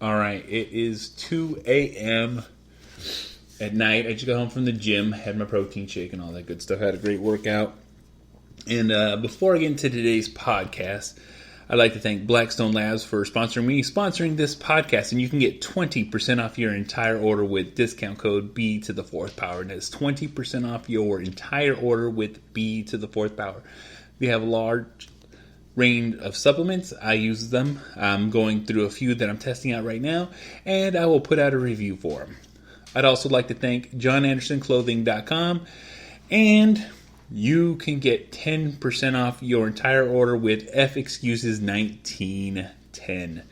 All right, it is 2 a.m. at night. I just got home from the gym, had my protein shake and all that good stuff. Had a great workout. And before I get into today's podcast, I'd like to thank Blackstone Labs for sponsoring this podcast. And you can get 20% off your entire order with discount code B to the fourth power. And that's 20% off your entire order with B to the fourth power. We have a large range of supplements. I use them. I'm going through a few that I'm testing out right now, and I will put out a review for them. I'd also like to thank JonAndersonClothing.com, and you can get 10% off your entire order with FExcuses 1910.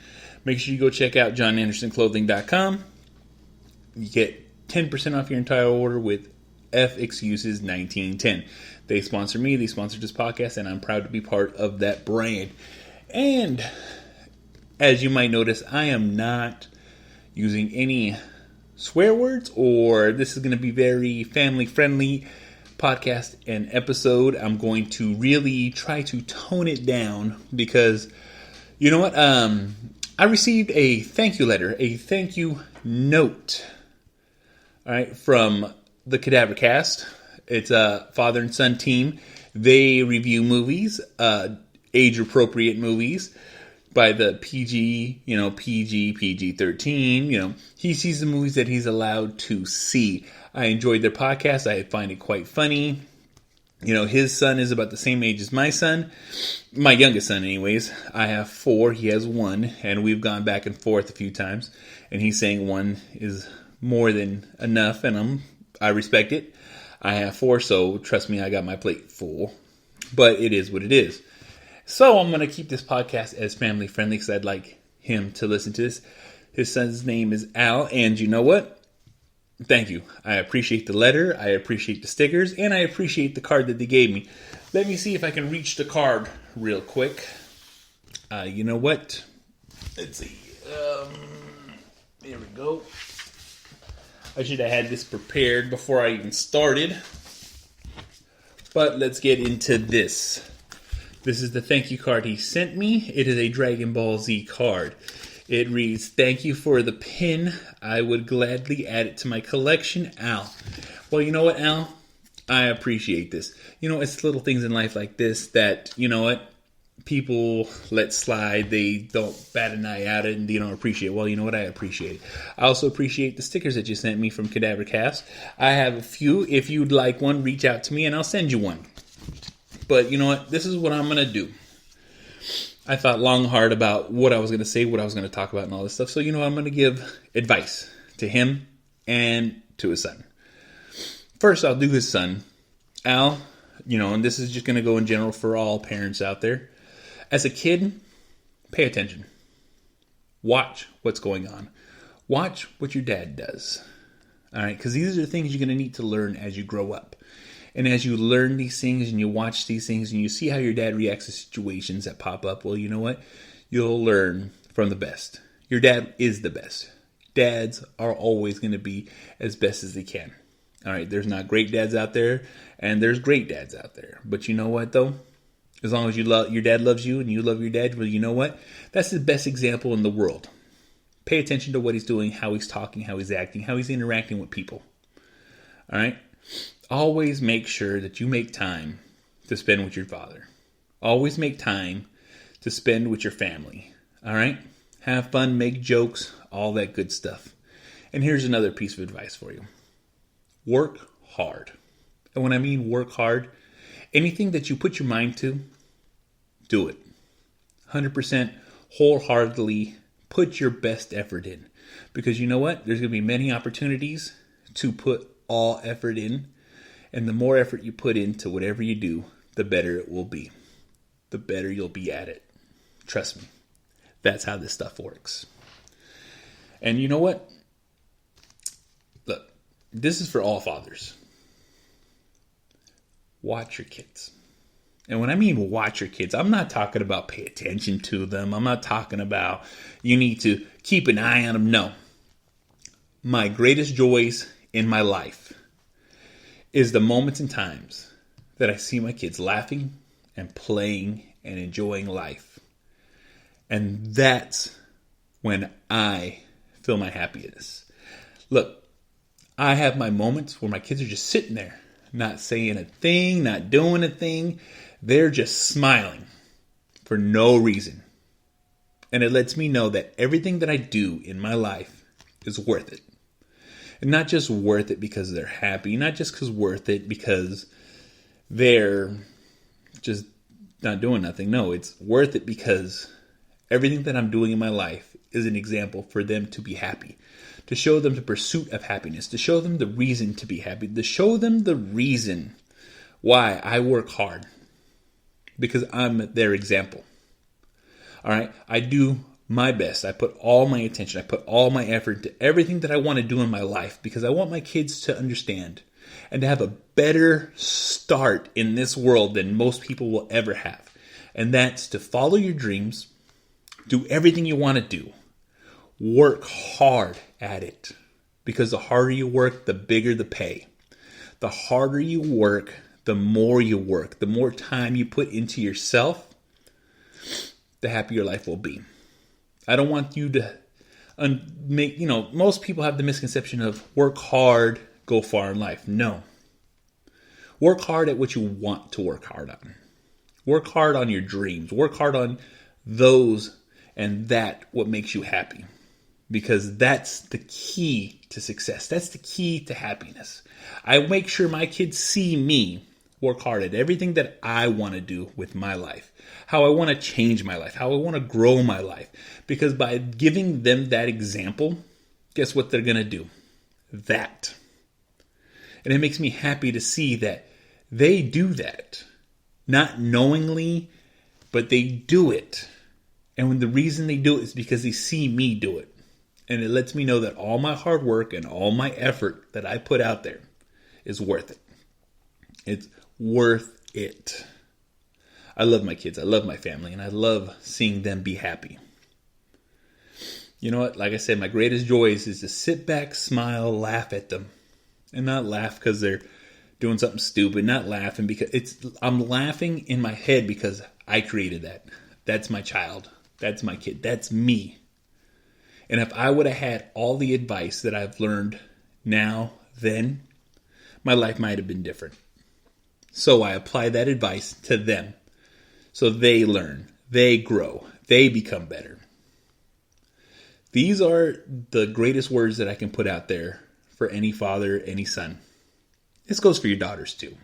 Make sure you go check out JonAndersonClothing.com. You get 10% off your entire order with FExcuses 1910. They sponsor me, they sponsor this podcast, and I'm proud to be part of that brand. And as you might notice, I am not using any swear words, or this is going to be very family-friendly podcast and episode. I'm going to really try to tone it down because, you know what? I received a thank you letter, a thank you note, all right, from the Cadaver Cast. It's a father and son team. They review movies, age-appropriate movies by the PG, PG-13. He sees the movies that he's allowed to see. I enjoyed their podcast. I find it quite funny. His son is about the same age as my son. My youngest son, anyways. I have 4. He has 1. And we've gone back and forth a few times. And he's saying 1 is more than enough. And I respect it. I have 4, so trust me, I got my plate full. But it is what it is. So I'm going to keep this podcast as family friendly because I'd like him to listen to this. His son's name is Al, and you know what? Thank you. I appreciate the letter, I appreciate the stickers, and I appreciate the card that they gave me. Let me see if I can reach the card real quick. You know what? Let's see. There we go. I should have had this prepared before I even started. But let's get into this. This is the thank you card he sent me. It is a Dragon Ball Z card. It reads, "Thank you for the pin. I would gladly add it to my collection, Al." Well, you know what, Al? I appreciate this. It's little things in life like this that, people let slide. They don't bat an eye at it and they don't appreciate it. Well, you know what? I appreciate it. I also appreciate the stickers that you sent me from Cadaver Cast. I have a few. If you'd like one, reach out to me and I'll send you one. But you know what? This is what I'm going to do. I thought long and hard about what I was going to say, what I was going to talk about and all this stuff. So, I'm going to give advice to him and to his son. First, I'll do his son. Al, and this is just going to go in general for all parents out there. As a kid, pay attention. Watch what's going on. Watch what your dad does. All right, because these are the things you're going to need to learn as you grow up. And as you learn these things and you watch these things and you see how your dad reacts to situations that pop up, well, you know what? You'll learn from the best. Your dad is the best. Dads are always going to be as best as they can. All right, there's not great dads out there, and there's great dads out there. But you know what, though? As long as your dad loves you and you love your dad, well, you know what? That's the best example in the world. Pay attention to what he's doing, how he's talking, how he's acting, how he's interacting with people. All right? Always make sure that you make time to spend with your father. Always make time to spend with your family. All right? Have fun, make jokes, all that good stuff. And here's another piece of advice for you. Work hard. And when I mean work hard, anything that you put your mind to, do it. 100% wholeheartedly put your best effort in. Because you know what? There's going to be many opportunities to put all effort in. And the more effort you put into whatever you do, the better it will be. The better you'll be at it. Trust me. That's how this stuff works. And you know what? Look, this is for all fathers. Watch your kids. And when I mean watch your kids, I'm not talking about pay attention to them. I'm not talking about you need to keep an eye on them. No. My greatest joys in my life is the moments and times that I see my kids laughing and playing and enjoying life. And that's when I feel my happiness. Look, I have my moments where my kids are just sitting there, not saying a thing, not doing a thing. They're just smiling for no reason. And it lets me know that everything that I do in my life is worth it. And not just worth it because they're happy, not just because worth it because they're just not doing nothing. No, it's worth it because everything that I'm doing in my life is an example for them to be happy, to show them the pursuit of happiness, to show them the reason to be happy, to show them the reason why I work hard, because I'm their example. All right, I do my best. I put all my attention, I put all my effort into everything that I want to do in my life because I want my kids to understand and to have a better start in this world than most people will ever have. And that's to follow your dreams, do everything you want to do, work hard at it. Because the harder you work, the bigger the pay. The harder you work, the more you work, the more time you put into yourself, the happier your life will be. I don't want you to most people have the misconception of work hard, go far in life. No. Work hard at what you want to work hard on. Work hard on your dreams. Work hard on those and that what makes you happy. Because that's the key to success. That's the key to happiness. I make sure my kids see me work hard at everything that I want to do with my life. How I want to change my life. How I want to grow my life. Because by giving them that example, guess what they're going to do? That. And it makes me happy to see that they do that. Not knowingly, but they do it. And when the reason they do it is because they see me do it. And it lets me know that all my hard work and all my effort that I put out there is worth it. It's worth it. I love my kids. I love my family. And I love seeing them be happy. You know what? Like I said, my greatest joys is to sit back, smile, laugh at them. And not laugh because they're doing something stupid. Not laughing because I'm laughing in my head because I created that. That's my child. That's my kid. That's me. And if I would have had all the advice that I've learned now, then, my life might have been different. So I apply that advice to them. So they learn, they grow, they become better. These are the greatest words that I can put out there for any father, any son. This goes for your daughters too.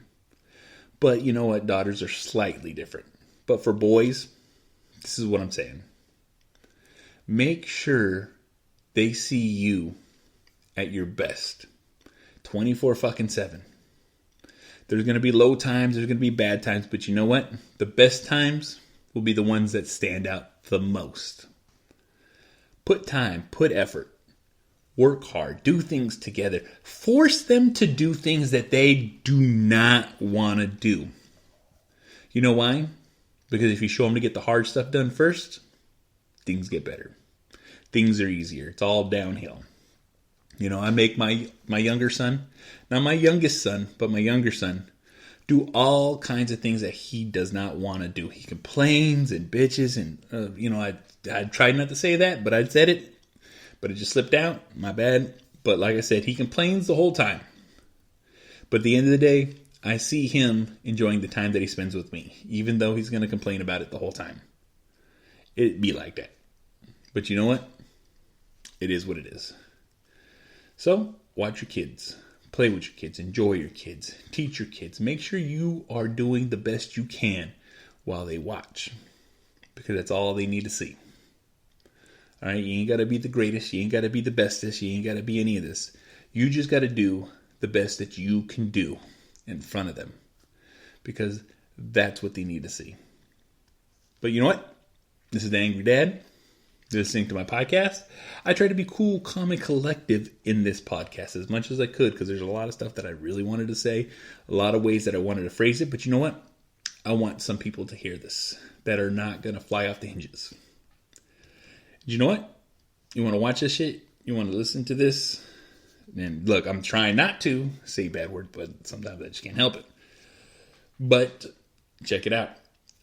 But you know what? Daughters are slightly different. But for boys, this is what I'm saying. Make sure they see you at your best. 24/7. There's going to be low times, there's going to be bad times, but you know what? The best times will be the ones that stand out the most. Put time, put effort, work hard, do things together. Force them to do things that they do not want to do. You know why? Because if you show them to get the hard stuff done first, things get better. Things are easier. It's all downhill. You know, I make my younger son, not my youngest son, but my younger son, do all kinds of things that he does not want to do. He complains and bitches and, I tried not to say that, but I said it. But it just slipped out. My bad. But like I said, he complains the whole time. But at the end of the day, I see him enjoying the time that he spends with me, even though he's going to complain about it the whole time. It'd be like that. But you know what? It is what it is. So, watch your kids. Play with your kids. Enjoy your kids. Teach your kids. Make sure you are doing the best you can while they watch. Because that's all they need to see. Alright, you ain't got to be the greatest. You ain't got to be the bestest. You ain't got to be any of this. You just got to do the best that you can do in front of them. Because that's what they need to see. But you know what? This is the Angry Dad. Listening to my podcast. I try to be cool, calm, and collective in this podcast as much as I could because there's a lot of stuff that I really wanted to say, a lot of ways that I wanted to phrase it, but you know what? I want some people to hear this that are not going to fly off the hinges. You know what? You want to watch this shit? You want to listen to this? And look, I'm trying not to say bad words, but sometimes I just can't help it. But check it out.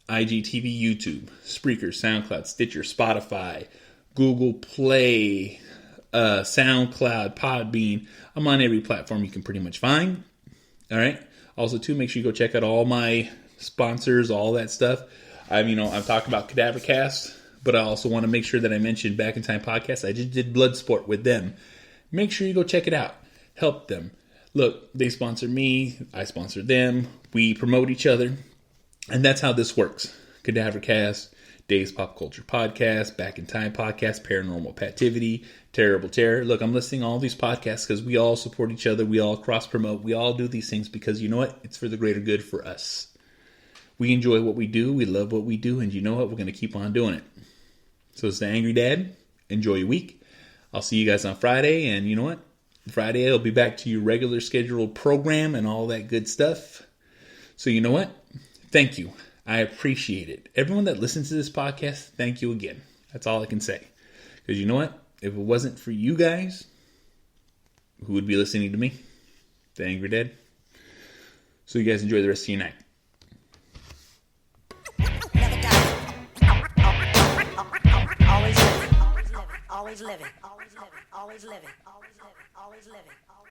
IGTV, YouTube, Spreaker, SoundCloud, Stitcher, Spotify, Google Play, SoundCloud, Podbean. I'm on every platform you can pretty much find. All right. Also, too, make sure you go check out all my sponsors, all that stuff. I've talked about Cadaver Cast, but I also want to make sure that I mention Back in Time Podcast. I just did Bloodsport with them. Make sure you go check it out. Help them. Look, they sponsor me. I sponsor them. We promote each other. And that's how this works. Cadaver Cast, Dave's Pop Culture Podcast, Back in Time Podcast, Paranormal Pativity, Terrible Terror. Look, I'm listing all these podcasts because we all support each other. We all cross-promote. We all do these things because you know what? It's for the greater good for us. We enjoy what we do. We love what we do. And you know what? We're going to keep on doing it. So it's the Angry Dad. Enjoy your week. I'll see you guys on Friday. And you know what? Friday, I'll be back to your regular scheduled program and all that good stuff. So you know what? Thank you. I appreciate it. Everyone that listens to this podcast, thank you again. That's all I can say. Because you know what? If it wasn't for you guys, who would be listening to me? The Angry Dad. So you guys enjoy the rest of your night. Always living, always living, always living, always living, always living, always living, always living.